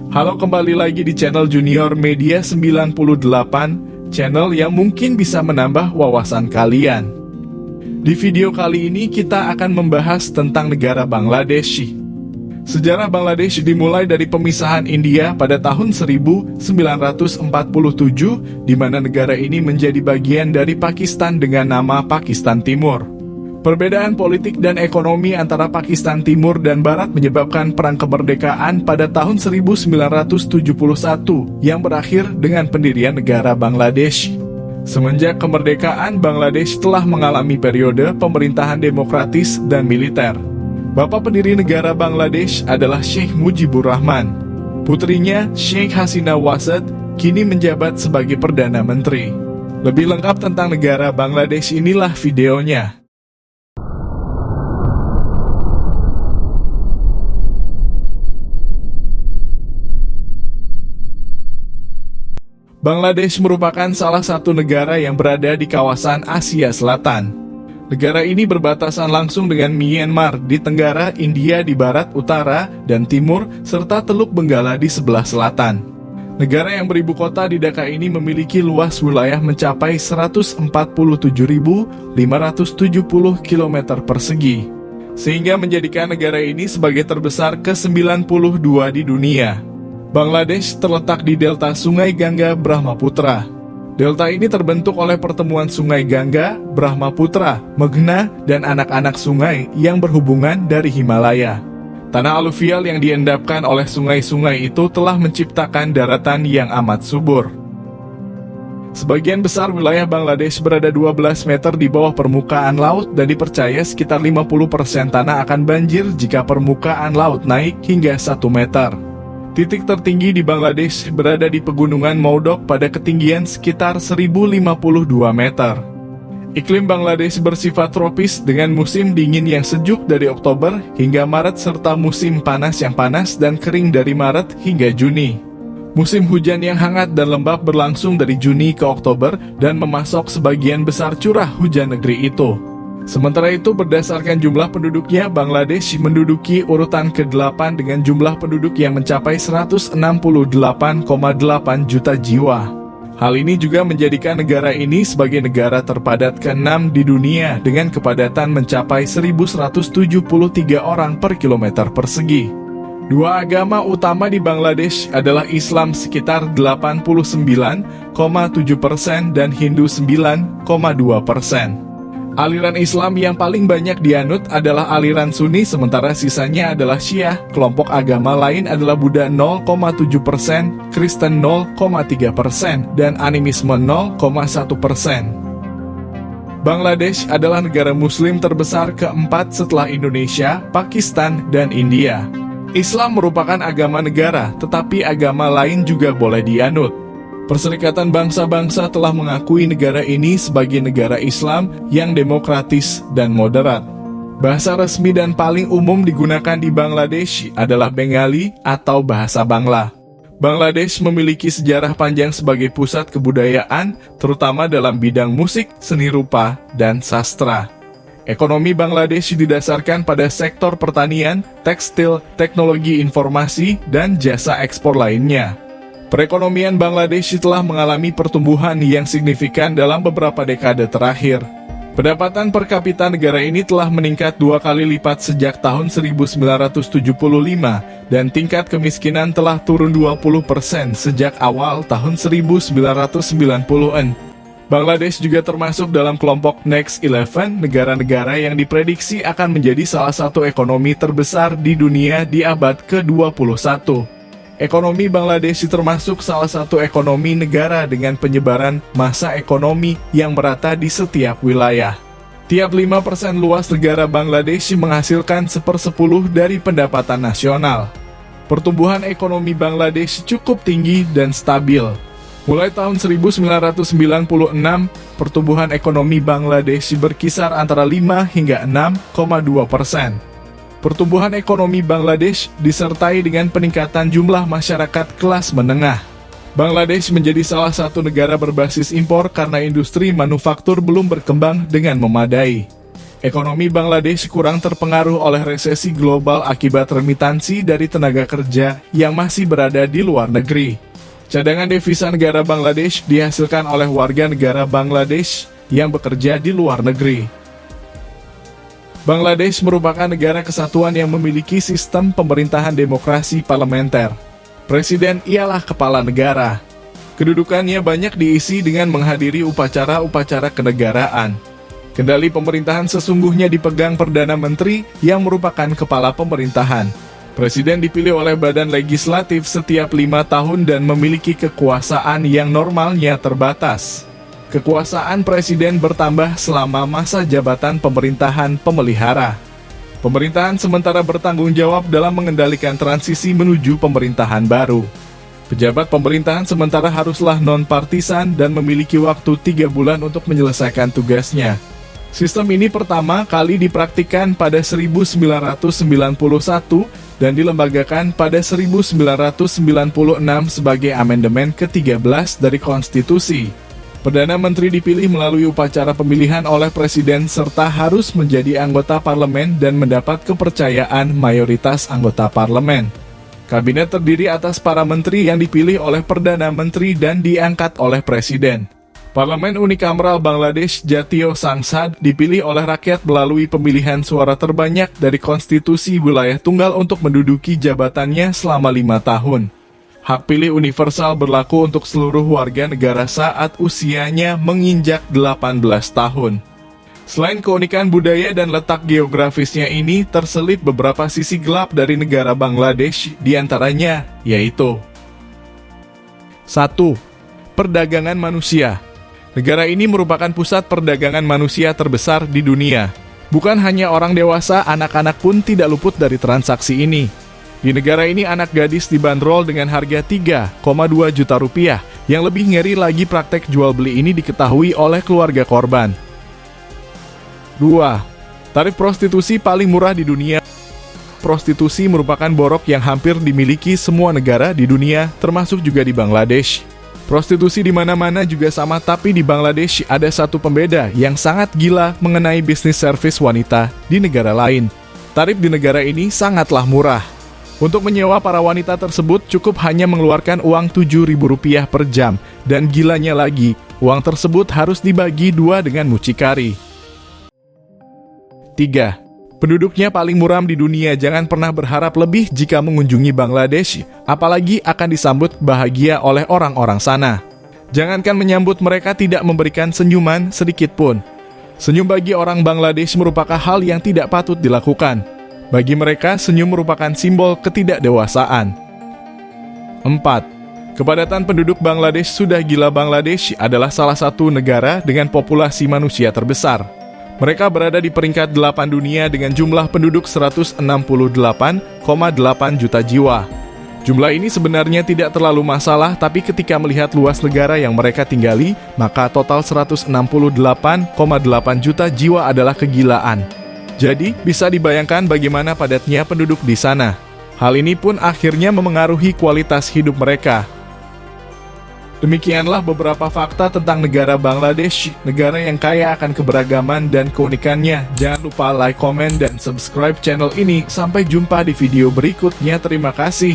Halo, kembali lagi di channel Junior Media 98, channel yang mungkin bisa menambah wawasan kalian. Di video kali ini kita akan membahas tentang negara Bangladesh. Sejarah Bangladesh dimulai dari pemisahan India pada tahun 1947, di mana negara ini menjadi bagian dari Pakistan dengan nama Pakistan Timur. Perbedaan politik dan ekonomi antara Pakistan Timur dan Barat menyebabkan perang kemerdekaan pada tahun 1971 yang berakhir dengan pendirian negara Bangladesh. Semenjak kemerdekaan, Bangladesh telah mengalami periode pemerintahan demokratis dan militer. Bapak pendiri negara Bangladesh adalah Sheikh Mujibur Rahman. Putrinya, Sheikh Hasina Wajed, kini menjabat sebagai Perdana Menteri. Lebih lengkap tentang negara Bangladesh inilah videonya. Bangladesh merupakan salah satu negara yang berada di kawasan Asia Selatan. Negara ini berbatasan langsung dengan Myanmar di tenggara, India di barat, utara, dan timur, serta Teluk Benggala di sebelah selatan. Negara yang beribu kota di Dhaka ini memiliki luas wilayah mencapai 147.570 km persegi, sehingga menjadikan negara ini sebagai terbesar ke-92 di dunia. Bangladesh terletak di delta Sungai Gangga Brahmaputra. Delta ini terbentuk oleh pertemuan Sungai Gangga, Brahmaputra, Meghna, dan anak-anak sungai yang berhubungan dari Himalaya. Tanah aluvial yang diendapkan oleh sungai-sungai itu telah menciptakan daratan yang amat subur. Sebagian besar wilayah Bangladesh berada 12 meter di bawah permukaan laut dan dipercaya sekitar 50% tanah akan banjir jika permukaan laut naik hingga 1 meter. Titik tertinggi di Bangladesh berada di Pegunungan Moudok pada ketinggian sekitar 1052 meter. Iklim Bangladesh bersifat tropis dengan musim dingin yang sejuk dari Oktober hingga Maret serta musim panas yang panas dan kering dari Maret hingga Juni. Musim hujan yang hangat dan lembab berlangsung dari Juni ke Oktober dan memasok sebagian besar curah hujan negeri itu. Sementara itu, berdasarkan jumlah penduduknya, Bangladesh menduduki urutan ke-8 dengan jumlah penduduk yang mencapai 168,8 juta jiwa. Hal ini juga menjadikan negara ini sebagai negara terpadat ke-6 di dunia dengan kepadatan mencapai 1.173 orang per kilometer persegi. Dua agama utama di Bangladesh adalah Islam sekitar 89,7% dan Hindu 9,2%. Aliran Islam yang paling banyak dianut adalah aliran Sunni, sementara sisanya adalah Syiah. Kelompok agama lain adalah Buddha 0,7%, Kristen 0,3%, dan animisme 0,1%. Bangladesh adalah negara Muslim terbesar keempat setelah Indonesia, Pakistan, dan India. Islam merupakan agama negara, tetapi agama lain juga boleh dianut. Perserikatan Bangsa-Bangsa telah mengakui negara ini sebagai negara Islam yang demokratis dan moderat. Bahasa resmi dan paling umum digunakan di Bangladesh adalah Bengali atau bahasa Bangla. Bangladesh memiliki sejarah panjang sebagai pusat kebudayaan, terutama dalam bidang musik, seni rupa, dan sastra. Ekonomi Bangladesh didasarkan pada sektor pertanian, tekstil, teknologi informasi, dan jasa ekspor lainnya. Perekonomian Bangladesh telah mengalami pertumbuhan yang signifikan dalam beberapa dekade terakhir. Pendapatan per kapita negara ini telah meningkat 2 kali lipat sejak tahun 1975, dan tingkat kemiskinan telah turun 20% sejak awal tahun 1990-an. Bangladesh juga termasuk dalam kelompok Next 11 negara-negara yang diprediksi akan menjadi salah satu ekonomi terbesar di dunia di abad ke-21. Ekonomi Bangladesh termasuk salah satu ekonomi negara dengan penyebaran massa ekonomi yang merata di setiap wilayah. Tiap 5% luas negara Bangladesh menghasilkan 1/10 dari pendapatan nasional. Pertumbuhan ekonomi Bangladesh cukup tinggi dan stabil. Mulai tahun 1996, pertumbuhan ekonomi Bangladesh berkisar antara 5 hingga 6,2%. Pertumbuhan ekonomi Bangladesh disertai dengan peningkatan jumlah masyarakat kelas menengah. Bangladesh menjadi salah satu negara berbasis impor karena industri manufaktur belum berkembang dengan memadai. Ekonomi Bangladesh kurang terpengaruh oleh resesi global akibat remitansi dari tenaga kerja yang masih berada di luar negeri. Cadangan devisa negara Bangladesh dihasilkan oleh warga negara Bangladesh yang bekerja di luar negeri. Bangladesh merupakan negara kesatuan yang memiliki sistem pemerintahan demokrasi parlementer. Presiden ialah kepala negara. Kedudukannya banyak diisi dengan menghadiri upacara-upacara kenegaraan. Kendali pemerintahan sesungguhnya dipegang Perdana Menteri yang merupakan kepala pemerintahan. Presiden dipilih oleh badan legislatif setiap 5 tahun dan memiliki kekuasaan yang normalnya terbatas. Kekuasaan presiden bertambah selama masa jabatan pemerintahan pemelihara. Pemerintahan sementara bertanggung jawab dalam mengendalikan transisi menuju pemerintahan baru. Pejabat pemerintahan sementara haruslah non-partisan dan memiliki waktu 3 bulan untuk menyelesaikan tugasnya. Sistem ini pertama kali dipraktikkan pada 1991 dan dilembagakan pada 1996 sebagai amandemen ke-13 dari konstitusi. Perdana Menteri dipilih melalui upacara pemilihan oleh presiden serta harus menjadi anggota parlemen dan mendapat kepercayaan mayoritas anggota parlemen. Kabinet terdiri atas para menteri yang dipilih oleh Perdana Menteri dan diangkat oleh presiden. Parlemen Unicameral Bangladesh Jatiyo Sangsad dipilih oleh rakyat melalui pemilihan suara terbanyak dari konstitusi wilayah tunggal untuk menduduki jabatannya selama 5 tahun. Hak pilih universal berlaku untuk seluruh warga negara saat usianya menginjak 18 tahun. Selain keunikan budaya dan letak geografisnya ini, terselip beberapa sisi gelap dari negara Bangladesh, diantaranya yaitu 1. Perdagangan manusia. Negara ini merupakan pusat perdagangan manusia terbesar di dunia. Bukan hanya orang dewasa, anak-anak pun tidak luput dari transaksi ini. Di negara ini anak gadis dibanderol dengan harga 3,2 juta rupiah. Yang lebih ngeri lagi, praktek jual beli ini diketahui oleh keluarga korban. 2. Tarif prostitusi paling murah di dunia. Prostitusi merupakan borok yang hampir dimiliki semua negara di dunia, termasuk juga di Bangladesh. Prostitusi di mana-mana juga sama, tapi di Bangladesh ada satu pembeda yang sangat gila mengenai bisnis servis wanita di negara lain. Tarif di negara ini sangatlah murah. Untuk menyewa para wanita tersebut cukup hanya mengeluarkan uang Rp7.000 per jam, dan gilanya lagi, uang tersebut harus dibagi 2 dengan mucikari. 3. Penduduknya paling muram di dunia, jangan pernah berharap lebih jika mengunjungi Bangladesh, apalagi akan disambut bahagia oleh orang-orang sana. Jangankan menyambut, mereka tidak memberikan senyuman sedikit pun. Senyum bagi orang Bangladesh merupakan hal yang tidak patut dilakukan. Bagi mereka, senyum merupakan simbol ketidakdewasaan. 4. Kepadatan penduduk Bangladesh sudah gila. Bangladesh adalah salah satu negara dengan populasi manusia terbesar. Mereka berada di peringkat 8 dunia dengan jumlah penduduk 168,8 juta jiwa. Jumlah ini sebenarnya tidak terlalu masalah, tapi ketika melihat luas negara yang mereka tinggali, maka total 168,8 juta jiwa adalah kegilaan. Jadi, bisa dibayangkan bagaimana padatnya penduduk di sana. Hal ini pun akhirnya memengaruhi kualitas hidup mereka. Demikianlah beberapa fakta tentang negara Bangladesh, negara yang kaya akan keberagaman dan keunikannya. Jangan lupa like, komen, dan subscribe channel ini. Sampai jumpa di video berikutnya. Terima kasih.